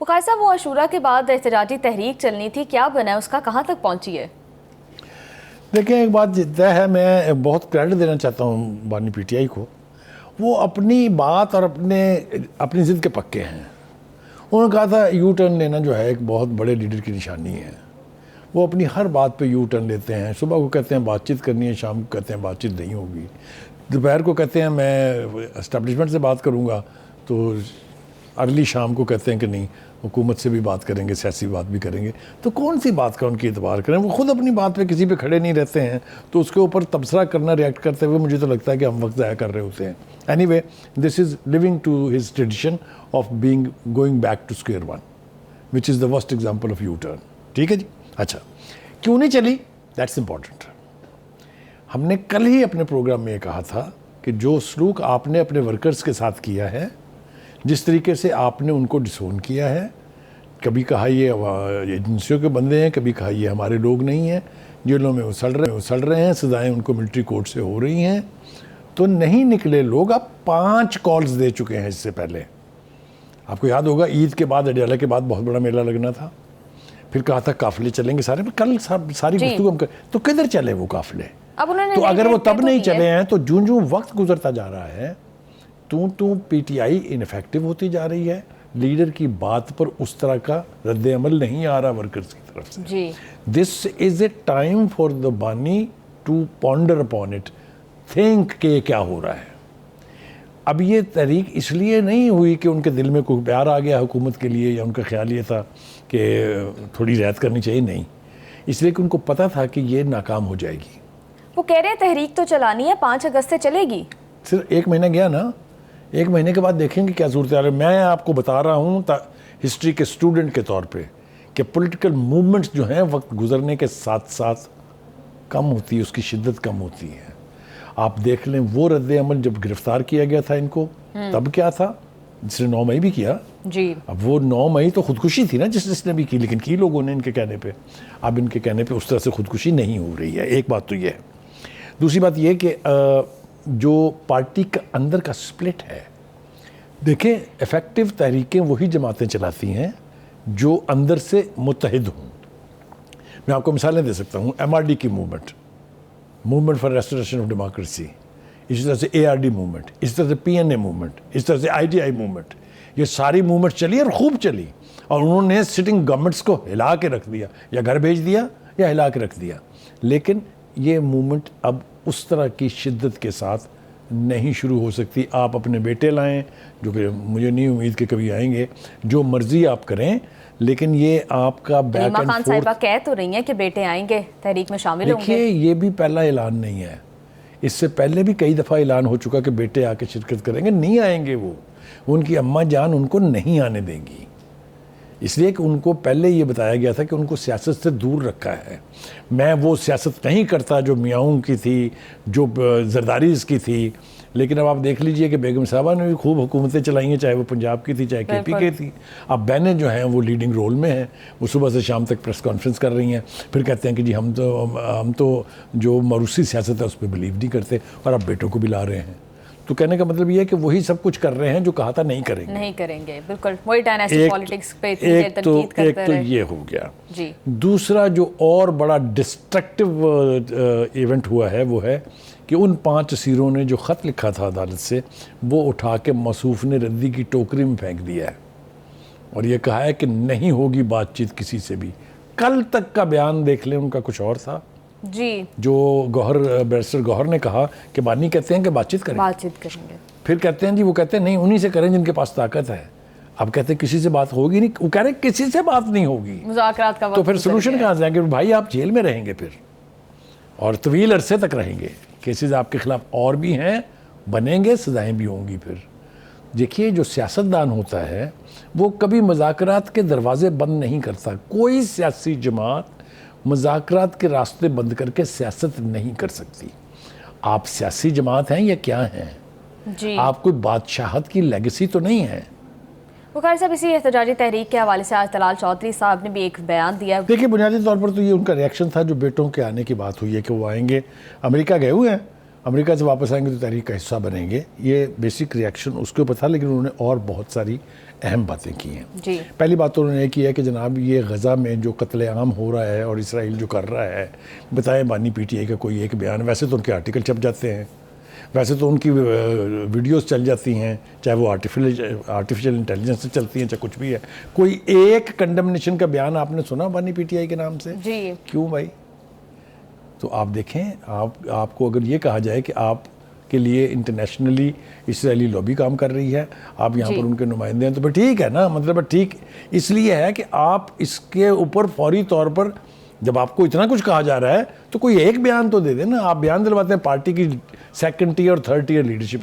وقار صاحب، وہ عاشورہ کے بعد احتجاجی تحریک چلنی تھی، کیا بنا ہے اس کا، کہاں تک پہنچی ہے؟ دیکھیں، ایک بات طے ہے، میں بہت کریڈٹ دینا چاہتا ہوں بانی پی ٹی آئی کو. وہ اپنی بات اور اپنی ضد کے پکے ہیں. انہوں نے کہا تھا یو ٹرن لینا جو ہے ایک بہت بڑے لیڈر کی نشانی ہے. وہ اپنی ہر بات پہ یو ٹرن لیتے ہیں. صبح کو کہتے ہیں بات چیت کرنی ہے، شام کو کہتے ہیں بات چیت نہیں ہوگی، دوپہر کو کہتے ہیں میں اسٹیبلشمنٹ سے بات کروں گا، تو ارلی شام کو کہتے ہیں کہ نہیں حکومت سے بھی بات کریں گے، سیاسی بات بھی کریں گے. تو کون سی بات کا ان کی اعتبار کریں؟ وہ خود اپنی بات پہ کسی پہ کھڑے نہیں رہتے ہیں، تو اس کے اوپر تبصرہ کرنا، ریئیکٹ کرتے ہوئے مجھے تو لگتا ہے کہ ہم وقت ضائع کر رہے ہوتے ہیں. Anyway, this is living to his tradition of going back to square one, which is the worst example of U turn. ٹھیک ہے جی. اچھا، کیوں نہیں چلی؟ That's important. ہم نے کل ہی اپنے پروگرام میں یہ کہا تھا کہ جو سلوک آپ نے اپنے ورکرز کے ساتھ کیا ہے، جس طریقے سے آپ نے ان کو ڈسون کیا ہے، کبھی کہا یہ ایجنسیوں کے بندے ہیں، کبھی کہا یہ ہمارے لوگ نہیں ہیں، جیلوں میں اسل رہے ہیں، سزائیں ان کو ملٹری کورٹ سے ہو رہی ہیں، تو نہیں نکلے لوگ. آپ 5 کالز دے چکے ہیں اس سے پہلے. آپ کو یاد ہوگا عید کے بعد، اڈیالہ کے بعد بہت بڑا میلہ لگنا تھا، پھر کہا تھا قافلے چلیں گے سارے. کل ساری گفتگو ہم تو کدھر چلے وہ قافلے؟ تو اگر وہ تب نہیں چلے ہیں تو جوں وقت گزرتا جا رہا ہے تو پی ٹی آئی انفیکٹو ہوتی جا رہی ہے. لیڈر کی بات پر اس طرح کا رد عمل نہیں آ رہا ورکرز کی طرف سے. دس از اے ٹائم فار دا بانی to ponder upon it, think کہ کیا ہو رہا ہے. اب یہ تحریک اس لیے نہیں ہوئی کہ ان کے دل میں کوئی پیار آ گیا حکومت کے لیے، یا ان کا خیال یہ تھا کہ تھوڑی رعایت کرنی چاہیے. نہیں، اس لیے کہ ان کو پتہ تھا کہ یہ ناکام ہو جائے گی. وہ کہہ رہے ہیں تحریک تو چلانی ہے، 5 اگست سے چلے گی. صرف 1 مہینہ گیا نا، 1 مہینے کے بعد دیکھیں گے کیا صورتحال ہے. میں آپ کو بتا رہا ہوں ہسٹری کے اسٹوڈنٹ کے طور پہ کہ پولیٹیکل موومنٹس جو ہیں وقت گزرنے کے ساتھ ساتھ کم ہوتی ہے، اس کی شدت کم ہوتی ہے. آپ دیکھ لیں وہ رد عمل جب گرفتار کیا گیا تھا ان کو، تب کیا تھا، جس نے 9 مئی بھی کیا. اب وہ 9 مئی تو خودکشی تھی نا جس نے بھی کی، لیکن کی لوگوں نے ان کے کہنے پہ. اب ان کے کہنے پہ اس طرح سے خودکشی نہیں ہو رہی ہے. ایک بات تو یہ ہے. دوسری بات یہ کہ جو پارٹی کا اندر کا سپلٹ ہے، دیکھیں افیکٹو تحریکیں وہی جماعتیں چلاتی ہیں جو اندر سے متحد ہوں. میں آپ کو مثالیں دے سکتا ہوں. ایم آر ڈی کی movement for restoration of democracy, اسی طرح سے اے آر ڈی موومنٹ، اسی طرح سے پی این اے موومنٹ، اس طرح سے آئی ٹی آئی موومنٹ. یہ ساری موومنٹ چلی اور خوب چلی، اور انہوں نے سٹنگ گورنمنٹس کو ہلا کے رکھ دیا، یا گھر بھیج دیا یا ہلا کے رکھ دیا. لیکن یہ موومنٹ اب اس طرح کی شدت کے ساتھ نہیں شروع ہو سکتی. آپ اپنے بیٹے لائیں، جو کہ مجھے نہیں امید کہ کبھی آئیں گے، جو مرضی آپ کریں، لیکن یہ آپ کا بیک اینڈ فورتھ. خان صاحبہ کہہ تو رہی ہیں کہ بیٹے آئیں گے، تحریک میں شامل ہوں گے. دیکھیے یہ بھی پہلا اعلان نہیں ہے، اس سے پہلے بھی کئی دفعہ اعلان ہو چکا کہ بیٹے آ کے شرکت کریں گے. نہیں آئیں گے وہ، ان کی اماں جان ان کو نہیں آنے دیں گی، اس لیے کہ ان کو پہلے یہ بتایا گیا تھا کہ ان کو سیاست سے دور رکھا ہے. میں وہ سیاست نہیں کرتا جو میاؤں کی تھی، جو زرداریز کی تھی. لیکن اب آپ دیکھ لیجئے کہ بیگم صاحبہ نے بھی خوب حکومتیں چلائی ہیں، چاہے وہ پنجاب کی تھی چاہے کے پی کے تھی. اب بہنیں جو ہیں وہ لیڈنگ رول میں ہیں، وہ صبح سے شام تک پریس کانفرنس کر رہی ہیں، پھر کہتے ہیں کہ جی ہم تو جو موروثی سیاست ہے اس پہ بلیو نہیں کرتے، اور اب بیٹوں کو بھی لا رہے ہیں. تو کہنے کا مطلب یہ ہے کہ وہی سب کچھ کر رہے ہیں جو کہا تھا نہیں کریں گے. بالکل وہی ڈائناسٹی پالیٹکس پہ ایک تو یہ ہو گیا. دوسرا جو اور بڑا ڈسٹرکٹیو ایونٹ ہوا ہے وہ ہے کہ ان 5 اسیروں نے جو خط لکھا تھا عدالت سے، وہ اٹھا کے موصوف نے ردی کی ٹوکری میں پھینک دیا ہے، اور یہ کہا ہے کہ نہیں ہوگی بات چیت کسی سے بھی. کل تک کا بیان دیکھ لیں، ان کا کچھ اور تھا. جو بیرسٹر گوہر نے کہا کہ بانی کہتے ہیں کہ بات چیت کریں گے، پھر کہتے ہیں جی، وہ کہتے ہیں نہیں انہی سے کریں جن کے پاس طاقت ہے. اب کہتے ہیں کسی سے بات ہوگی نہیں، وہ کہہ رہے ہیں کسی سے بات نہیں ہوگی، مذاکرات کا وقت. تو پھر سلوشن کہاں سے آئے گا؟ بھائی آپ جیل میں رہیں گے پھر، اور طویل عرصے تک رہیں گے. کیسز آپ کے خلاف اور بھی ہیں، بنیں گے، سزائیں بھی ہوں گی. پھر دیکھیے جو سیاستدان ہوتا ہے وہ کبھی مذاکرات کے دروازے بند نہیں کرتا. کوئی سیاسی جماعت مذاکرات کے راستے بند کر کے سیاست نہیں کر سکتی. آپ سیاسی جماعت ہیں یا کیا ہیں؟ آپ کوئی بادشاہت کی لیگیسی تو نہیں ہے. وقار صاحب، اسی احتجاجی تحریک کے حوالے سے آج طلال چودھری صاحب نے بھی ایک بیان دیا. دیکھیے بنیادی طور پر تو یہ ان کا ریاکشن تھا جو بیٹوں کے آنے کی بات ہوئی ہے کہ وہ آئیں گے، امریکہ گئے ہوئے ہیں، امریکہ سے واپس آئیں گے تو تحریک کا حصہ بنیں گے. یہ بیسک ریاکشن اس کے اوپر تھا، لیکن انہوں نے اور بہت ساری اہم باتیں کی ہیں. جی پہلی بات تو انہوں نے یہ کی ہے کہ جناب یہ غزہ میں جو قتل عام ہو رہا ہے اور اسرائیل جو کر رہا ہے, بتائیں بانی پی ٹی آئی کا کوئی ایک بیان. ویسے تو ان کے آرٹیکل چھپ جاتے ہیں, ویسے تو ان کی ویڈیوز چل جاتی ہیں, چاہے وہ آرٹیفیشل انٹیلیجنس سے چلتی ہیں, چاہے کچھ بھی ہے. کوئی ایک کنڈمنیشن کا بیان آپ نے سنا بانی پی ٹی آئی کے نام سے؟ جی کیوں بھائی؟ تو آپ دیکھیں, آپ کو اگر یہ کہا جائے کہ آپ کے لیے انٹرنیشنلی اسرائیلی لابی کام کر رہی ہے, آپ یہاں پر ان کے نمائندے ہیں, تو پھر ٹھیک ہے نا. مطلب ٹھیک اس لیے ہے کہ آپ اس کے اوپر فوری طور پر جب آپ کو اتنا کچھ کہا جا رہا ہے تو کوئی ایک بیان تو دے دیں نا. آپ بیان دلواتے ہیں پارٹی کی سیکنڈ ٹیئر اور تھرڈ ٹیئر لیڈرشپ